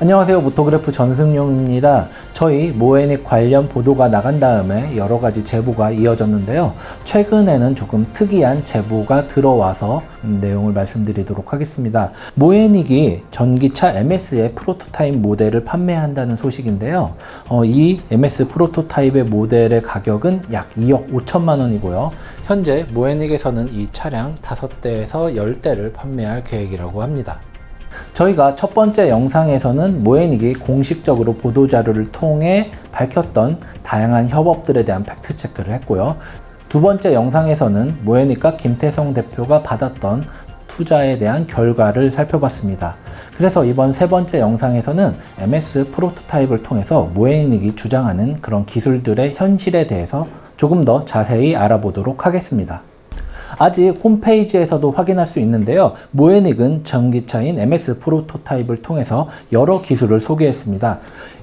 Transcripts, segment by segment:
안녕하세요. 모토그래프 전승용입니다. 저희 모에닉 관련 보도가 나간 다음에 여러 가지 제보가 이어졌는데요. 최근에는 조금 특이한 제보가 들어와서 내용을 말씀드리도록 하겠습니다. 모에닉이 전기차 MS의 프로토타입 모델을 판매한다는 소식인데요. 이 MS 프로토타입의 모델의 가격은 약 2억 5천만 원이고요. 현재 모에닉에서는 이 차량 5대에서 10대를 판매할 계획이라고 합니다. 저희가 첫 번째 영상에서는 모에닉이 공식적으로 보도자료를 통해 밝혔던 다양한 협업들에 대한 팩트체크를 했고요. 두 번째 영상에서는 모에닉과 김태성 대표가 받았던 투자에 대한 결과를 살펴봤습니다. 그래서 이번 세 번째 영상에서는 MS 프로토타입을 통해서 모에닉이 주장하는 그런 기술들의 현실에 대해서 조금 더 자세히 알아보도록 하겠습니다. 아직 홈페이지에서도 확인할 수 있는데요. 모에닉은 전기차인 MS 프로토타입을 통해서 여러 기술을 소개했습니다.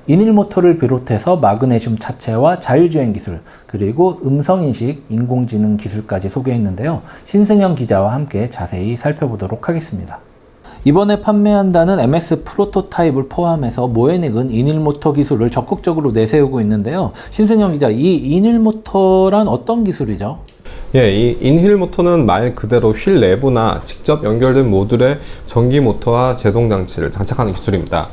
인일 모터를 비롯해서 마그네슘 차체와 자율주행 기술, 그리고 음성인식, 인공지능 기술까지 소개했는데요. 신승현 기자와 함께 자세히 살펴보도록 하겠습니다. 이번에 판매한다는 MS 프로토타입을 포함해서 모에닉은 인일 모터 기술을 적극적으로 내세우고 있는데요. 신승현 기자, 이 인일 모터란 어떤 기술이죠? 이 인휠 모터는 말 그대로 휠 내부나 직접 연결된 모듈에 전기 모터와 제동 장치를 장착하는 기술입니다.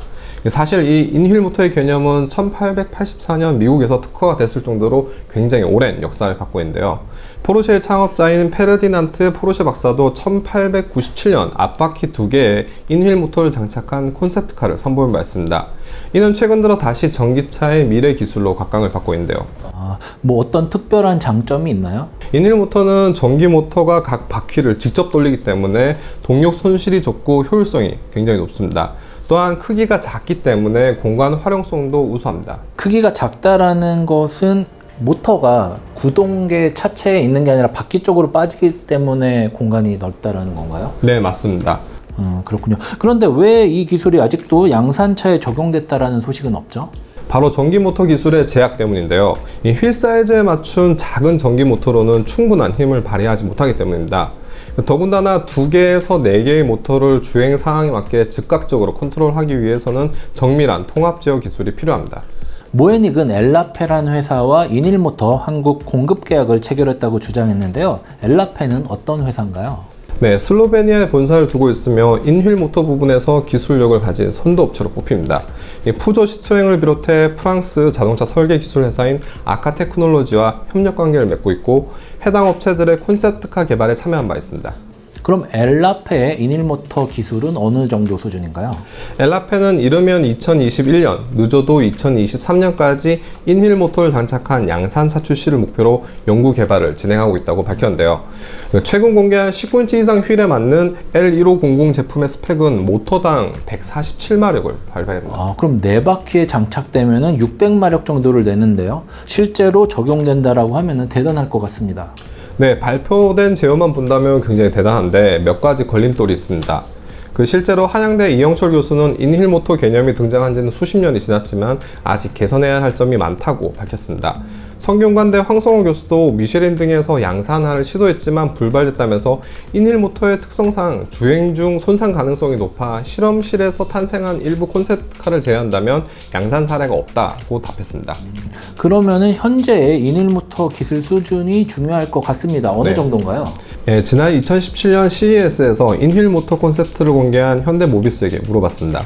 사실 이 인휠 모터의 개념은 1884년 미국에서 특허가 됐을 정도로 굉장히 오랜 역사를 갖고 있는데요. 포르쉐의 창업자인 페르디난트 포르쉐 박사도 1897년 앞바퀴 2개의 인휠 모터를 장착한 콘셉트카를 선보인 바 있습니다. 이는 최근 들어 다시 전기차의 미래 기술로 각광을 받고 있는데요. 뭐 어떤 특별한 장점이 있나요? 인휠 모터는 전기 모터가 각 바퀴를 직접 돌리기 때문에 동력 손실이 적고 효율성이 굉장히 높습니다. 또한 크기가 작기 때문에 공간 활용성도 우수합니다. 크기가 작다라는 것은 모터가 구동계 차체에 있는 게 아니라 바퀴 쪽으로 빠지기 때문에 공간이 넓다라는 건가요? 네, 맞습니다. 그렇군요. 그런데 왜 이 기술이 아직도 양산차에 적용됐다라는 소식은 없죠? 바로 전기 모터 기술의 제약 때문인데요. 이 휠 사이즈에 맞춘 작은 전기 모터로는 충분한 힘을 발휘하지 못하기 때문입니다. 더군다나 2개에서 4개의 모터를 주행 상황에 맞게 즉각적으로 컨트롤하기 위해서는 정밀한 통합 제어 기술이 필요합니다. 모에닉은 엘라페라는 회사와 인일 모터 한국 공급 계약을 체결했다고 주장했는데요. 엘라페는 어떤 회사인가요? 네, 슬로베니아에 본사를 두고 있으며 인휠 모터 부분에서 기술력을 가진 선도 업체로 꼽힙니다. 푸조 시트렝을 비롯해 프랑스 자동차 설계 기술 회사인 아카 테크놀로지와 협력 관계를 맺고 있고 해당 업체들의 콘셉트카 개발에 참여한 바 있습니다. 그럼 엘라페의 인일 모터 기술은 어느 정도 수준인가요? 엘라페는 이르면 2021년, 늦어도 2023년까지 인휠 모터를 장착한 양산차 출시를 목표로 연구 개발을 진행하고 있다고 밝혔는데요. 최근 공개한 19인치 이상 휠에 맞는 L1500 제품의 스펙은 모터당 147마력을 발휘합니다. 그럼 4바퀴에 장착되면 600마력 정도를 내는데요. 실제로 적용된다라고 하면 대단할 것 같습니다. 네, 발표된 제어만 본다면 굉장히 대단한데 몇 가지 걸림돌이 있습니다. 실제로 한양대 이영철 교수는 인휠 모터 개념이 등장한 지는 수십 년이 지났지만 아직 개선해야 할 점이 많다고 밝혔습니다. 성균관대 황성호 교수도 미쉐린 등에서 양산화를 시도했지만 불발됐다면서 인휠 모터의 특성상 주행 중 손상 가능성이 높아 실험실에서 탄생한 일부 콘셉트카를 제외한다면 양산 사례가 없다고 답했습니다. 그러면은 현재의 인휠 모터 기술 수준이 중요할 것 같습니다. 어느 정도인가요? 지난 2017년 CES에서 인휠 모터 콘셉트를 공개한 현대 모비스에게 물어봤습니다.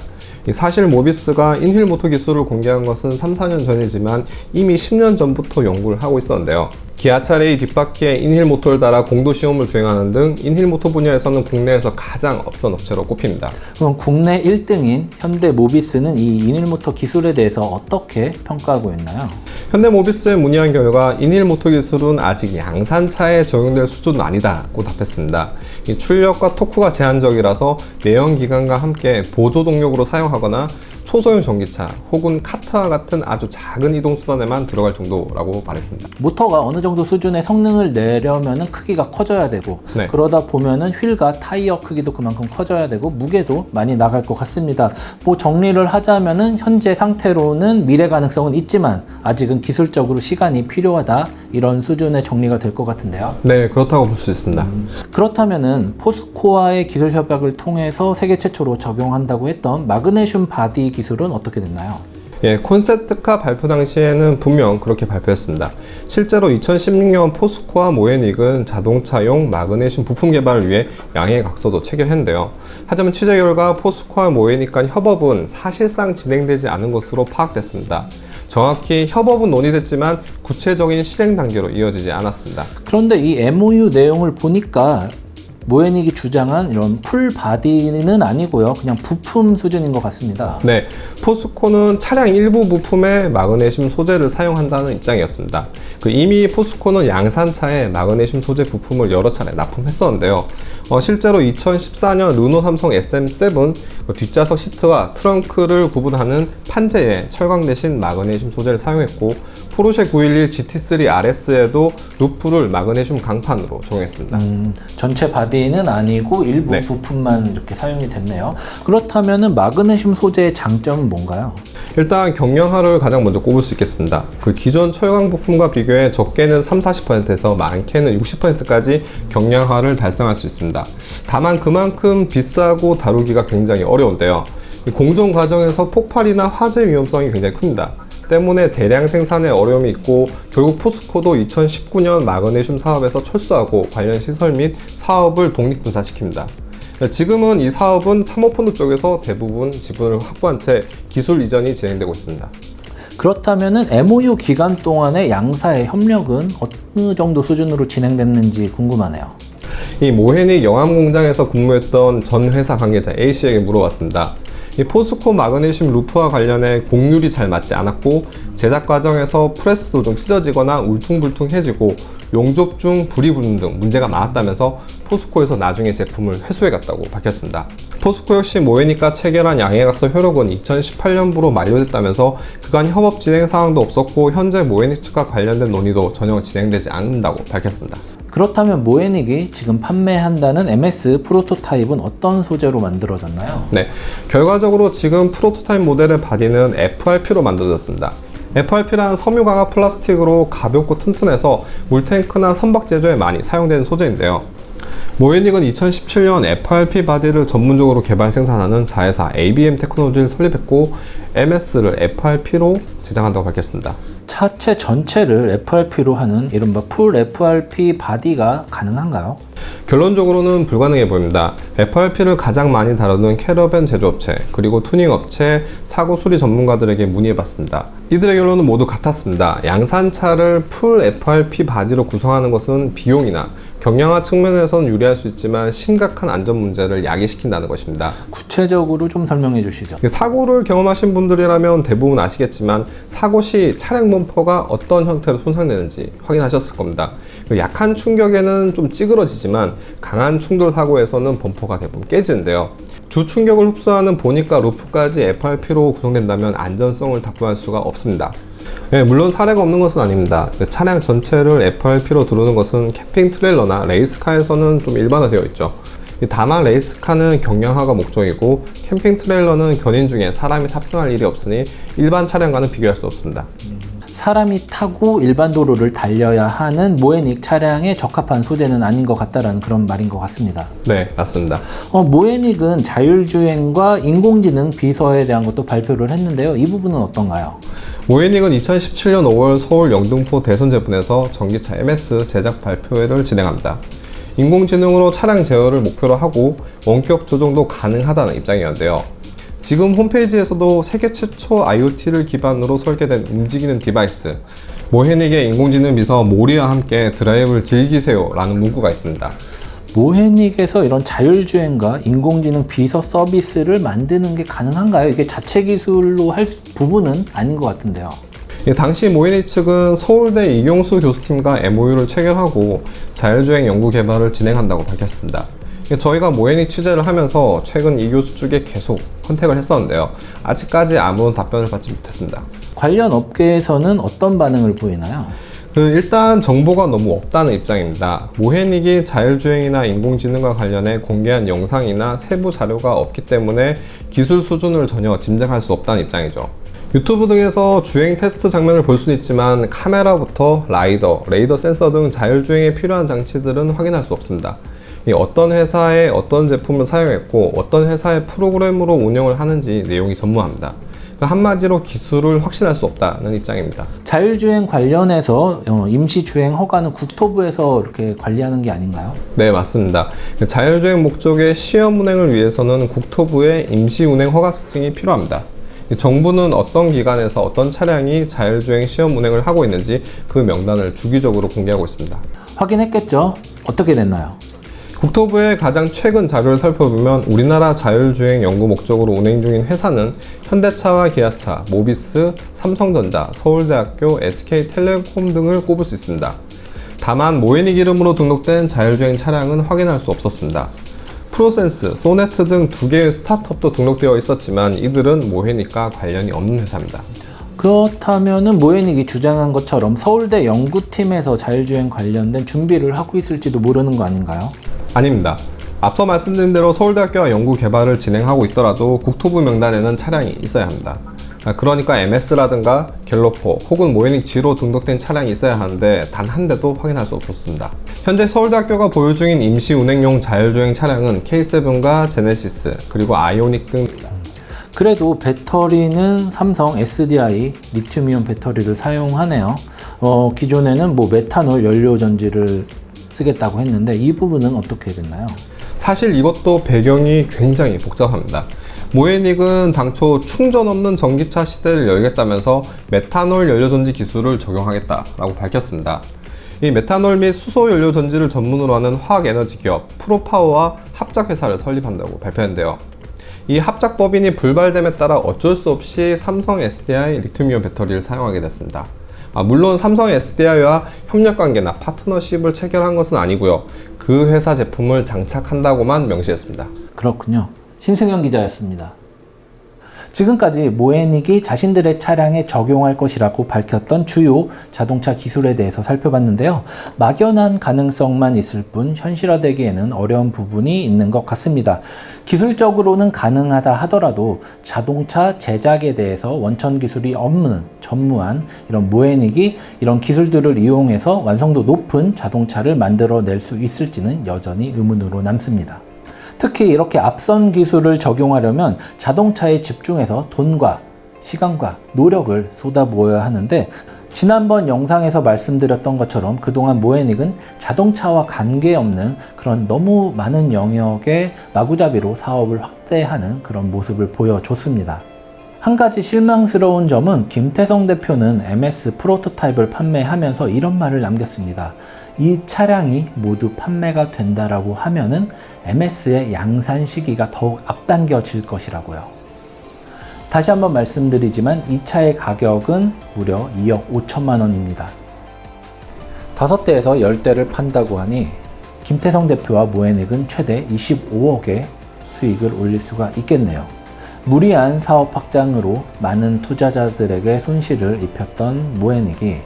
사실 모비스가 인휠 모터 기술을 공개한 것은 3, 4년 전이지만 이미 10년 전부터 연구를 하고 있었는데요. 기아차 레이 뒷바퀴에 인휠 모터를 달아 공도 시험을 주행하는 등 인휠 모터 분야에서는 국내에서 가장 앞선 업체로 꼽힙니다. 그럼 국내 1등인 현대 모비스는 이 인휠 모터 기술에 대해서 어떻게 평가하고 있나요? 현대 모비스에 문의한 결과 인휠 모터 기술은 아직 양산차에 적용될 수준은 아니다고 답했습니다. 이 출력과 토크가 제한적이라서 내연 기관과 함께 보조 동력으로 사용하거나 초소형 전기차 혹은 카트와 같은 아주 작은 이동수단에만 들어갈 정도라고 말했습니다. 모터가 어느 정도 수준의 성능을 내려면 크기가 커져야 되고 그러다 보면은 휠과 타이어 크기도 그만큼 커져야 되고 무게도 많이 나갈 것 같습니다. 뭐 정리를 하자면은 현재 상태로는 미래 가능성은 있지만 아직은 기술적으로 시간이 필요하다 이런 수준의 정리가 될 것 같은데요. 네, 그렇다고 볼 수 있습니다. 그렇다면은 포스코와의 기술 협약을 통해서 세계 최초로 적용한다고 했던 마그네슘 바디 기술은 어떻게 됐나요? 예, 콘셉트카 발표 당시에는 분명 그렇게 발표했습니다. 실제로 2016년 포스코와 모에닉은 자동차용 마그네슘 부품 개발을 위해 양해 각서도 체결했는데요. 하지만 취재 결과 포스코와 모에닉 간 협업은 사실상 진행되지 않은 것으로 파악됐습니다. 정확히 협업은 논의됐지만 구체적인 실행 단계로 이어지지 않았습니다. 그런데 이 MOU 내용을 보니까 모에닉이 주장한 이런 풀 바디는 아니고요. 그냥 부품 수준인 것 같습니다. 네, 포스코는 차량 일부 부품에 마그네슘 소재를 사용한다는 입장이었습니다. 이미 포스코는 양산차에 마그네슘 소재 부품을 여러 차례 납품했었는데요. 실제로 2014년 르노 삼성 SM7 뒷좌석 시트와 트렁크를 구분하는 판재에 철강 대신 마그네슘 소재를 사용했고, 포르쉐 911 GT3 RS에도 루프를 마그네슘 강판으로 적용했습니다. 전체 바디는 아니고 일부 네. 부품만 이렇게 사용이 됐네요. 그렇다면은 마그네슘 소재의 장점은 뭔가요? 일단 경량화를 가장 먼저 꼽을 수 있겠습니다. 기존 철강 부품과 비교해 적게는 30-40%에서 많게는 60%까지 경량화를 달성할 수 있습니다. 다만 그만큼 비싸고 다루기가 굉장히 어려운데요. 공정 과정에서 폭발이나 화재 위험성이 굉장히 큽니다. 때문에 대량 생산에 어려움이 있고, 결국 포스코도 2019년 마그네슘 사업에서 철수하고 관련 시설 및 사업을 독립분사시킵니다. 지금은 이 사업은 사모펀드 쪽에서 대부분 지분을 확보한 채 기술 이전이 진행되고 있습니다. 그렇다면은 MOU 기간 동안의 양사의 협력은 어느 정도 수준으로 진행됐는지 궁금하네요. 이 모헤닉 영암 공장에서 근무했던 전 회사 관계자 A씨에게 물어봤습니다. 이 포스코 마그네슘 루프와 관련해 공률이 잘 맞지 않았고, 제작 과정에서 프레스도 좀 찢어지거나 울퉁불퉁해지고 용접 중 불이 붙는 등 문제가 많았다면서 포스코에서 나중에 제품을 회수해갔다고 밝혔습니다. 포스코 역시 모헤닉과 체결한 양해각서 효력은 2018년부로 만료됐다면서 그간 협업 진행 사항도 없었고, 현재 모헤닉 측과 관련된 논의도 전혀 진행되지 않는다고 밝혔습니다. 그렇다면 모헤닉이 지금 판매한다는 MS 프로토타입은 어떤 소재로 만들어졌나요? 네, 결과적으로 지금 프로토타입 모델의 바디는 FRP로 만들어졌습니다. FRP란 섬유 강화 플라스틱으로 가볍고 튼튼해서 물탱크나 선박 제조에 많이 사용되는 소재인데요. 모헤닉은 2017년 FRP 바디를 전문적으로 개발 생산하는 자회사 ABM 테크놀로지를 설립했고, MS를 FRP로 제작한다고 밝혔습니다. 차체 전체를 FRP로 하는 이른바 풀 FRP 바디가 가능한가요? 결론적으로는 불가능해 보입니다. FRP를 가장 많이 다루는 캐러밴 제조업체, 그리고 투닝업체, 사고 수리 전문가들에게 문의해봤습니다. 이들의 결론은 모두 같았습니다. 양산차를 풀 FRP 바디로 구성하는 것은 비용이나 경량화 측면에서는 유리할 수 있지만 심각한 안전 문제를 야기시킨다는 것입니다. 구체적으로 좀 설명해 주시죠. 사고를 경험하신 분들이라면 대부분 아시겠지만, 사고 시 차량 범퍼가 어떤 형태로 손상되는지 확인하셨을 겁니다. 약한 충격에는 좀 찌그러지지만 강한 충돌 사고에서는 범퍼가 대부분 깨지는데요. 주 충격을 흡수하는 보닛과 루프까지 FRP로 구성된다면 안전성을 답보할 수가 없습니다. 네, 물론 사례가 없는 것은 아닙니다. 차량 전체를 FRP로 두르는 것은 캠핑 트레일러나 레이스카에서는 좀 일반화되어 있죠. 다만 레이스카는 경량화가 목적이고, 캠핑 트레일러는 견인 중에 사람이 탑승할 일이 없으니 일반 차량과는 비교할 수 없습니다. 사람이 타고 일반 도로를 달려야 하는 모헤닉 차량에 적합한 소재는 아닌 것 같다라는 그런 말인 것 같습니다. 네, 맞습니다. 모헤닉은 자율주행과 인공지능 비서에 대한 것도 발표를 했는데요. 이 부분은 어떤가요? 모헤닉은 2017년 5월 서울 영등포 대선제분에서 전기차 MS 제작 발표회를 진행합니다. 인공지능으로 차량 제어를 목표로 하고 원격 조종도 가능하다는 입장이었는데요. 지금 홈페이지에서도 세계 최초 IoT를 기반으로 설계된 움직이는 디바이스, 모헤닉의 인공지능 비서 모리와 함께 드라이브를 즐기세요 라는 문구가 있습니다. 모헤닉에서 이런 자율주행과 인공지능 비서 서비스를 만드는 게 가능한가요? 이게 자체 기술로 할 부분은 아닌 것 같은데요. 당시 모헤닉 측은 서울대 이경수 교수팀과 MOU를 체결하고 자율주행 연구 개발을 진행한다고 밝혔습니다. 저희가 모헤닉 취재를 하면서 최근 이 교수 쪽에 계속 컨택을 했었는데요. 아직까지 아무런 답변을 받지 못했습니다. 관련 업계에서는 어떤 반응을 보이나요? 일단 정보가 너무 없다는 입장입니다. 모헤닉이 자율주행이나 인공지능과 관련해 공개한 영상이나 세부 자료가 없기 때문에 기술 수준을 전혀 짐작할 수 없다는 입장이죠. 유튜브 등에서 주행 테스트 장면을 볼 수는 있지만 카메라부터 라이더, 레이더 센서 등 자율주행에 필요한 장치들은 확인할 수 없습니다. 어떤 회사의 어떤 제품을 사용했고 어떤 회사의 프로그램으로 운영을 하는지 내용이 전무합니다. 한마디로 기술을 확신할 수 없다는 입장입니다. 자율주행 관련해서 임시주행 허가는 국토부에서 이렇게 관리하는 게 아닌가요? 네, 맞습니다. 자율주행 목적의 시험 운행을 위해서는 국토부의 임시운행 허가증이 필요합니다. 정부는 어떤 기관에서 어떤 차량이 자율주행 시험 운행을 하고 있는지 그 명단을 주기적으로 공개하고 있습니다. 확인했겠죠? 어떻게 됐나요? 국토부의 가장 최근 자료를 살펴보면 우리나라 자율주행 연구 목적으로 운행 중인 회사는 현대차와 기아차, 모비스, 삼성전자, 서울대학교, SK텔레콤 등을 꼽을 수 있습니다. 다만 모에닉 이름으로 등록된 자율주행 차량은 확인할 수 없었습니다. 프로센스, 소네트 등 2개의 스타트업도 등록되어 있었지만 이들은 모에닉과 관련이 없는 회사입니다. 그렇다면은 모에닉이 주장한 것처럼 서울대 연구팀에서 자율주행 관련된 준비를 하고 있을지도 모르는 거 아닌가요? 아닙니다. 앞서 말씀드린 대로 서울대학교가 연구 개발을 진행하고 있더라도 국토부 명단에는 차량이 있어야 합니다. 그러니까 MS라든가 갤로포 혹은 모에닉 G로 등록된 차량이 있어야 하는데 단 한 대도 확인할 수 없었습니다. 현재 서울대학교가 보유 중인 임시 운행용 자율주행 차량은 K7과 제네시스 그리고 아이오닉 등. 그래도 배터리는 삼성 SDI 리튬이온 배터리를 사용하네요. 기존에는 메탄올 연료 전지를 쓰겠다고 했는데 이 부분은 어떻게 됐나요? 사실 이것도 배경이 굉장히 복잡합니다. 모에닉은 당초 충전 없는 전기차 시대를 열겠다면서 메탄올 연료전지 기술을 적용하겠다라고 밝혔습니다. 이 메탄올 및 수소 연료전지를 전문으로 하는 화학에너지 기업 프로파워와 합작회사를 설립한다고 발표했는데요. 이 합작법인이 불발됨에 따라 어쩔 수 없이 삼성 SDI 리튬이온 배터리를 사용하게 됐습니다. 물론 삼성 SDI와 협력관계나 파트너십을 체결한 것은 아니고요. 그 회사 제품을 장착한다고만 명시했습니다. 그렇군요. 신승현 기자였습니다. 지금까지 모에닉이 자신들의 차량에 적용할 것이라고 밝혔던 주요 자동차 기술에 대해서 살펴봤는데요. 막연한 가능성만 있을 뿐 현실화되기에는 어려운 부분이 있는 것 같습니다. 기술적으로는 가능하다 하더라도 자동차 제작에 대해서 원천 기술이 없는 전무한 이런 모에닉이 이런 기술들을 이용해서 완성도 높은 자동차를 만들어낼 수 있을지는 여전히 의문으로 남습니다. 특히 이렇게 앞선 기술을 적용하려면 자동차에 집중해서 돈과 시간과 노력을 쏟아부어야 하는데 지난번 영상에서 말씀드렸던 것처럼 그동안 모에닉은 자동차와 관계없는 그런 너무 많은 영역의 마구잡이로 사업을 확대하는 그런 모습을 보여줬습니다. 한 가지 실망스러운 점은 김태성 대표는 MS 프로토타입을 판매하면서 이런 말을 남겼습니다. 이 차량이 모두 판매가 된다라고 하면은 MS의 양산 시기가 더욱 앞당겨질 것이라고요. 다시 한번 말씀드리지만 이 차의 가격은 무려 2억 5천만 원입니다. 5대에서 10대를 판다고 하니 김태성 대표와 모에닉은 최대 25억의 수익을 올릴 수가 있겠네요. 무리한 사업 확장으로 많은 투자자들에게 손실을 입혔던 모에닉이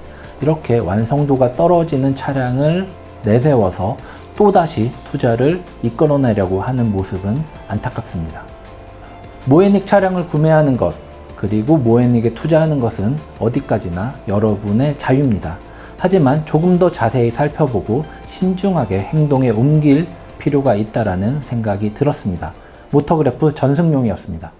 이렇게 완성도가 떨어지는 차량을 내세워서 또다시 투자를 이끌어내려고 하는 모습은 안타깝습니다. 모에닉 차량을 구매하는 것, 그리고 모에닉에 투자하는 것은 어디까지나 여러분의 자유입니다. 하지만 조금 더 자세히 살펴보고 신중하게 행동에 옮길 필요가 있다라는 생각이 들었습니다. 모터그래프 전승용이었습니다.